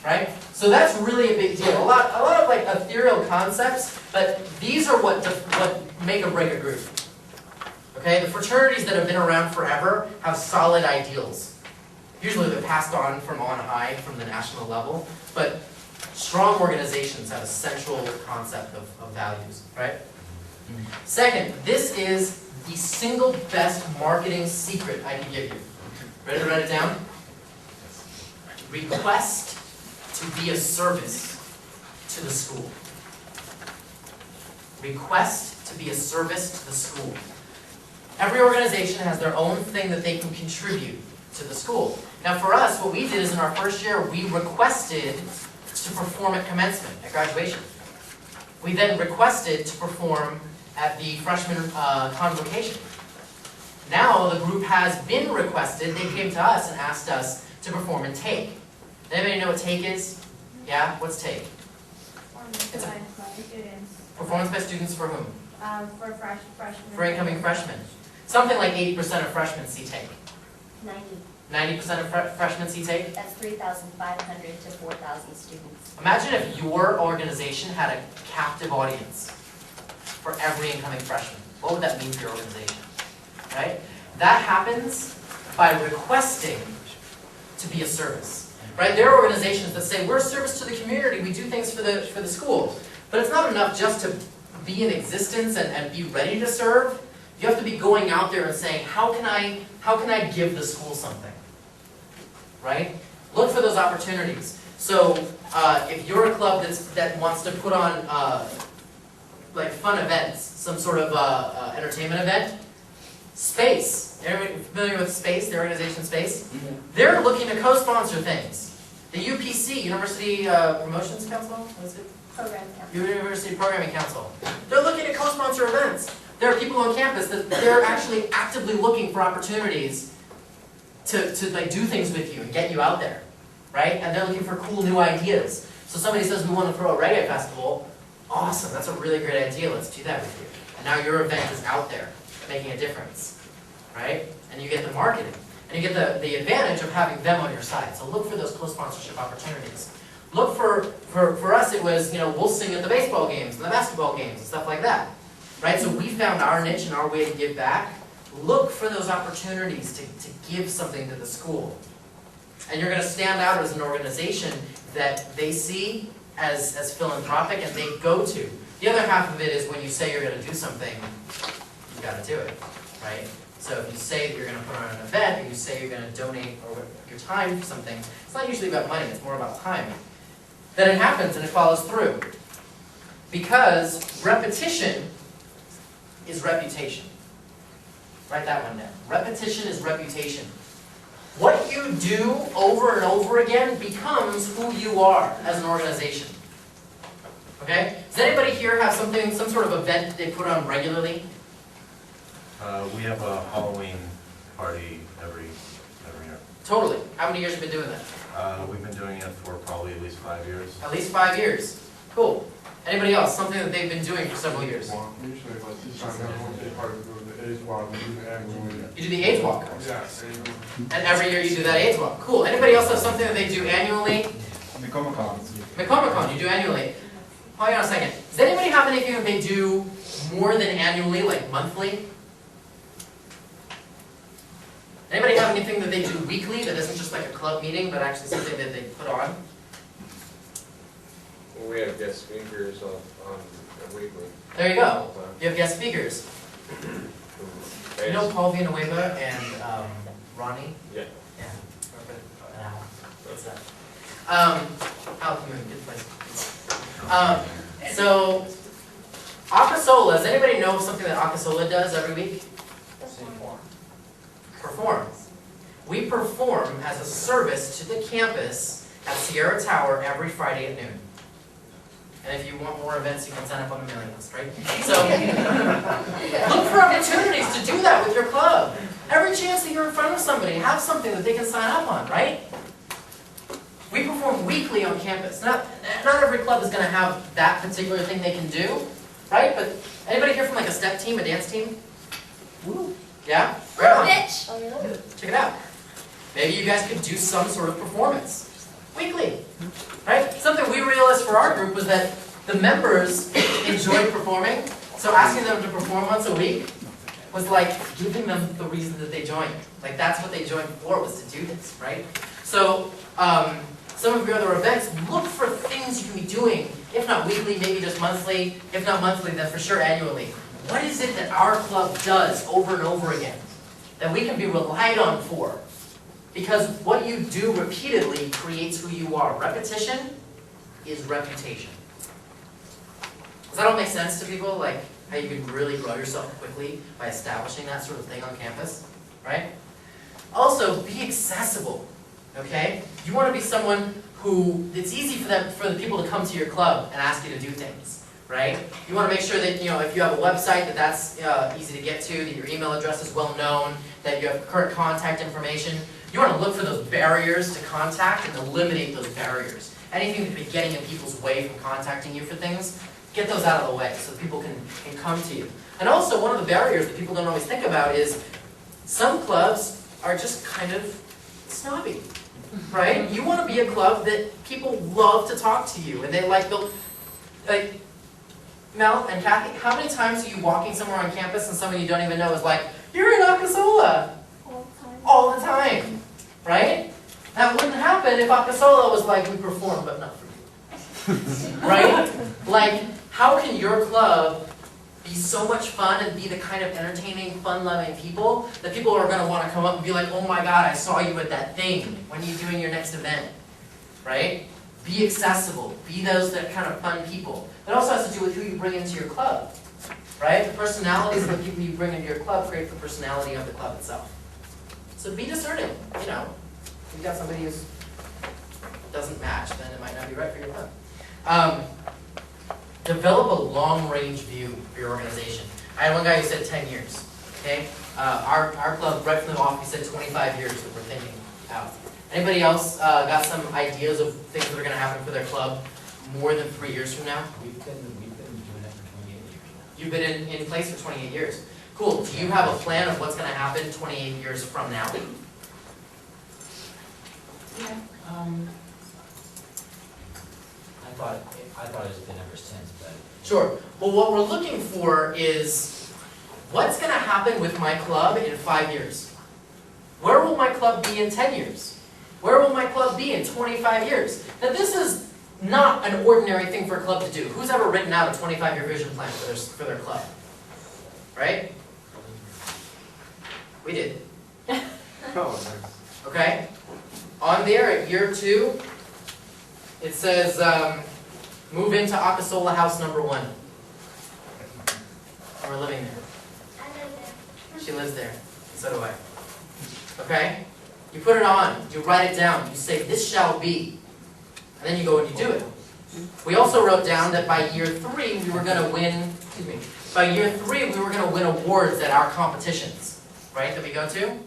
right? So that's really a big deal. A lot of like ethereal concepts, but these are what make or break a group. Okay, the fraternities that have been around forever have solid ideals. Usually they're passed on from on high, from the national level, but strong organizations have a central concept of values, right? Second, this is the single best marketing secret I can give you. Ready to write it down? Request to be a service to the school. Request to be a service to the school. Every organization has their own thing that they can contribute to the school. Now for us, what we did is in our first year, we requested to perform at commencement, at graduation. We then requested to perform at the freshman convocation. Now the group has been requested, they came to us and asked us to perform in take. Anybody know what take is? Yeah? What's take? It's performance by students for whom? For freshmen. For incoming freshmen. Something like 80% of freshmen see take. 90% of freshmen see take? That's 3,500 to 4,000 students. Imagine if your organization had a captive audience for every incoming freshman. What would that mean for your organization? Right? That happens by requesting to be a service. Right? There are organizations that say, we're a service to the community, we do things for the school. But it's not enough just to be in existence and be ready to serve. You have to be going out there and saying, how can I give the school something? Right? Look for those opportunities. So if you're a club that wants to put on like fun events, some sort of entertainment event, Space. Everybody familiar with Space, the organization Space? Mm-hmm. They're looking to co-sponsor things. The UPC, University Promotions Council, what is it? Program Council. University Programming Council. They're looking to co-sponsor events. There are people on campus that they're actually actively looking for opportunities to like do things with you and get you out there, right? And they're looking for cool new ideas. So somebody says, we want to throw a reggae festival. Awesome, that's a really great idea. Let's do that with you. And now your event is out there, making a difference, right? And you get the marketing. And you get the advantage of having them on your side. So look for those co-sponsorship opportunities. Look for us, it was, we'll sing at the baseball games and the basketball games and stuff like that. Right? So we found our niche and our way to give back. Look for those opportunities to give something to the school. And you're going to stand out as an organization that they see as philanthropic and they go to. The other half of it is when you say you're going to do something, you've got to do it. Right? So if you say that you're going to put on an event, or you say you're going to donate your time for something, it's not usually about money, it's more about time. Then it happens and it follows through. Because repetition is reputation. Write that one down. Repetition is reputation. What you do over and over again becomes who you are as an organization. Okay? Does anybody here have some sort of event that they put on regularly? We have a Halloween party every year. Totally. How many years have you been doing that? We've been doing it for probably at least 5 years. At least 5 years. Cool. Anybody else? Something that they've been doing for several years? Usually, like this time, everyone take part of the AIDS walk. We do the annually. You do the AIDS walk? Yeah. And every year you do that AIDS walk. Cool. Anybody else have something that they do annually? Mecomicon. Mecomicon, you do annually. Hold on a second. Does anybody have anything that they do more than annually, like monthly? Anybody have anything that they do weekly that isn't just like a club meeting, but actually something that they put on? Well, we have guest speakers on weekly. There you go. You have guest speakers. You know Paul Villanueva and Ronnie? Yeah. Yeah. Al. What's that? Al, come in. Good place. So, Acasola. Does anybody know something that Acasola does every week? Perform. We perform as a service to the campus at Sierra Tower every Friday at noon. And if you want more events, you can sign up on a mailing list, right? So, look for opportunities to do that with your club. Every chance that you're in front of somebody, have something that they can sign up on, right? We perform weekly on campus. Not every club is going to have that particular thing they can do, right? But anybody here from like a step team, a dance team? Woo. Yeah? Right on. Bitch. Check it out. Maybe you guys could do some sort of performance weekly. for our group was that the members enjoyed performing, so asking them to perform once a week was like giving them the reason that they joined. Like that's what they joined for, was to do this, right? So some of your other events, look for things you can be doing, if not weekly, maybe just monthly. If not monthly, then for sure annually. What is it that our club does over and over again that we can be relied on for? Because what you do repeatedly creates who you are. Repetition is reputation. Does that all make sense to people? Like how you can really grow yourself quickly by establishing that sort of thing on campus, right? Also, be accessible, okay? You want to be someone who, it's easy for the people to come to your club and ask you to do things, right? You want to make sure that, if you have a website, that's easy to get to, that your email address is well known, that you have current contact information. You want to look for those barriers to contact and eliminate those barriers. Anything that could be getting in people's way from contacting you for things, get those out of the way so that people can come to you. And also, one of the barriers that people don't always think about is some clubs are just kind of snobby, right? You want to be a club that people love to talk to you, and they like Mel and Kathy, how many times are you walking somewhere on campus and somebody you don't even know is like, "You're in Acasola," all the time, right? That wouldn't happen if Acasola was like, "We perform, but not for you," right? Like, how can your club be so much fun and be the kind of entertaining, fun-loving people that people are going to want to come up and be like, "Oh my God, I saw you at that thing. When are you doing your next event?" Right? Be accessible. Be those that kind of fun people. It also has to do with who you bring into your club, right? The personalities of the people you bring into your club create the personality of the club itself. So be discerning. If you've got somebody who doesn't match, then it might not be right for your club. Develop a long-range view for your organization. I had one guy who said 10 years. Okay, our club right from the off, he said 25 years that we're thinking out. Anybody else got some ideas of things that are going to happen for their club more than 3 years from now? We've been doing it for 28 years now. You've been in place for 28 years. Cool. Do you have a plan of what's going to happen 28 years from now? Yeah. I thought it's been ever since, but. Sure. Well, what we're looking for is what's going to happen with my club in 5 years? Where will my club be in 10 years? Where will my club be in 25 years? Now, this is not an ordinary thing for a club to do. Who's ever written out a 25-year vision plan for their club? Right? We did. Oh, nice. Okay? On there at year 2, it says, move into Acasola house number 1. And we're living there. She lives there. So do I. Okay? You put it on. You write it down. You say, "This shall be." And then you go and you do it. We also wrote down that by year 3, we were going to win, by year 3, we were going to win awards at our competitions, right, that we go to.